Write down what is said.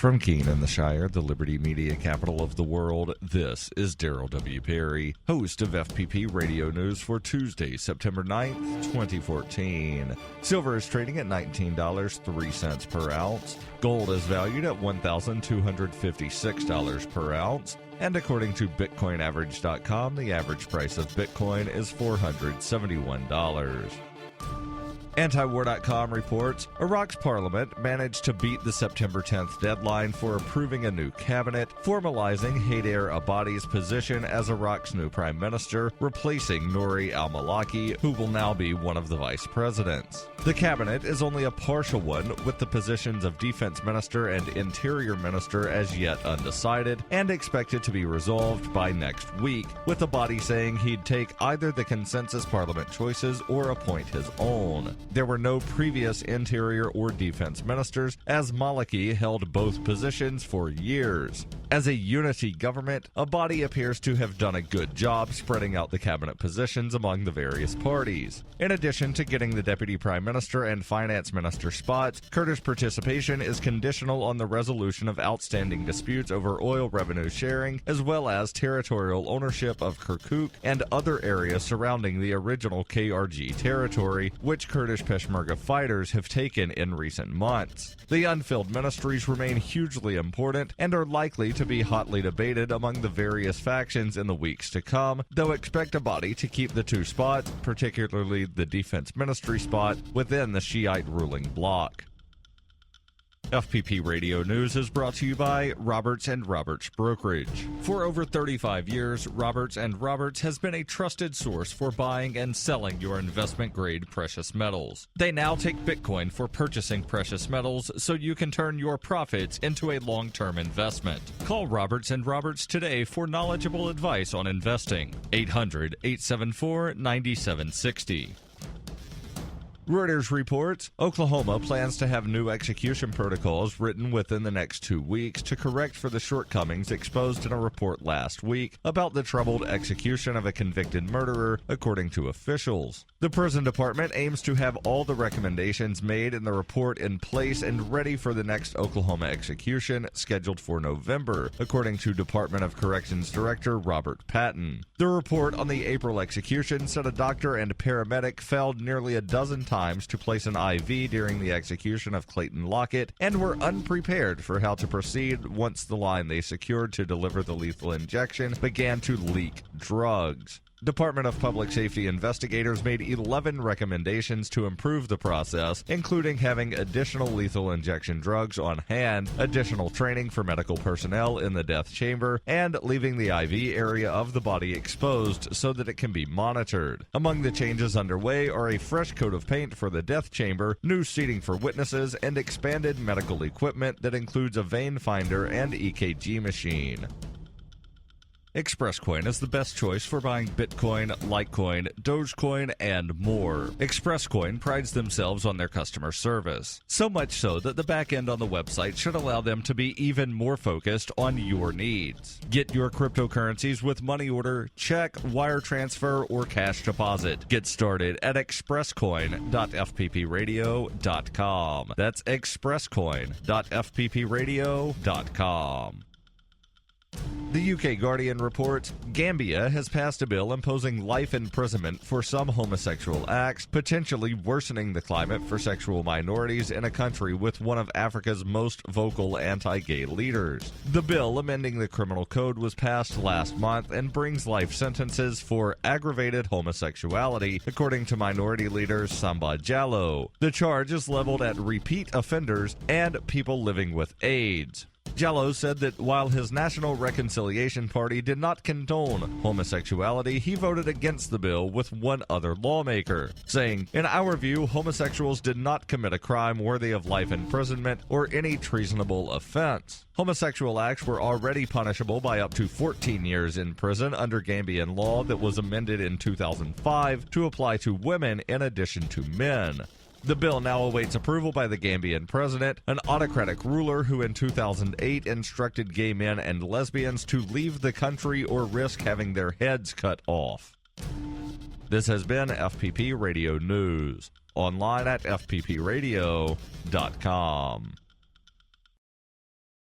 From Keene in the Shire, the Liberty Media capital of the world, this is Daryl W. Perry, host of FPP Radio News for Tuesday, September 9th, 2014. Silver is trading at $19.03 per ounce. Gold is valued at $1,256 per ounce. And according to BitcoinAverage.com, the average price of Bitcoin is $471. Antiwar.com reports Iraq's parliament managed to beat the September 10th deadline for approving a new cabinet, formalizing Haider Abadi's position as Iraq's new prime minister, replacing Nouri al-Maliki, who will now be one of the vice presidents. The cabinet is only a partial one, with the positions of defense minister and interior minister as yet undecided, and expected to be resolved by next week, with Abadi saying he'd take either the consensus parliament choices or appoint his own. There were no previous interior or defense ministers, as Maliki held both positions for years. As a unity government, Abadi appears to have done a good job spreading out the cabinet positions among the various parties. In addition to getting the deputy prime minister and finance minister spots, Kurdish participation is conditional on the resolution of outstanding disputes over oil revenue sharing, as well as territorial ownership of Kirkuk and other areas surrounding the original KRG territory, which Kurdish Peshmerga fighters have taken in recent months. The unfilled ministries remain hugely important and are likely to be hotly debated among the various factions in the weeks to come, though expect Abadi to keep the two spots, particularly the defense ministry spot, within the Shiite ruling bloc. FPP Radio News is brought to you by Roberts & Roberts Brokerage. For over 35 years, Roberts & Roberts has been a trusted source for buying and selling your investment-grade precious metals. They now take Bitcoin for purchasing precious metals so you can turn your profits into a long-term investment. Call Roberts & Roberts today for knowledgeable advice on investing. 800-874-9760. Reuters reports Oklahoma plans to have new execution protocols written within the next 2 weeks to correct for the shortcomings exposed in a report last week about the troubled execution of a convicted murderer, according to officials. The prison department aims to have all the recommendations made in the report in place and ready for the next Oklahoma execution, scheduled for November, according to Department of Corrections Director Robert Patton. The report on the April execution said a doctor and paramedic failed nearly a dozen times to place an IV during the execution of Clayton Lockett and were unprepared for how to proceed once the line they secured to deliver the lethal injection began to leak drugs. Department of Public Safety investigators made 11 recommendations to improve the process, including having additional lethal injection drugs on hand, additional training for medical personnel in the death chamber, and leaving the IV area of the body exposed so that it can be monitored. Among the changes underway are a fresh coat of paint for the death chamber, new seating for witnesses, and expanded medical equipment that includes a vein finder and EKG machine. ExpressCoin is the best choice for buying Bitcoin, Litecoin, Dogecoin, and more. ExpressCoin prides themselves on their customer service, so much so that the back end on the website should allow them to be even more focused on your needs. Get your cryptocurrencies with money order, check, wire transfer, or cash deposit. Get started at expresscoin.fppradio.com. That's expresscoin.fppradio.com. The UK Guardian reports Gambia has passed a bill imposing life imprisonment for some homosexual acts, potentially worsening the climate for sexual minorities in a country with one of Africa's most vocal anti-gay leaders. The bill amending the criminal code was passed last month and brings life sentences for aggravated homosexuality, according to minority leader Samba Jallow. The charge is leveled at repeat offenders and people living with AIDS. Jallow said that while his National Reconciliation Party did not condone homosexuality, he voted against the bill with one other lawmaker, saying, "In our view, homosexuals did not commit a crime worthy of life imprisonment or any treasonable offense. Homosexual acts were already punishable by up to 14 years in prison under Gambian law that was amended in 2005 to apply to women in addition to men." The bill now awaits approval by the Gambian president, an autocratic ruler who in 2008 instructed gay men and lesbians to leave the country or risk having their heads cut off. This has been FPP Radio News, online at fppradio.com.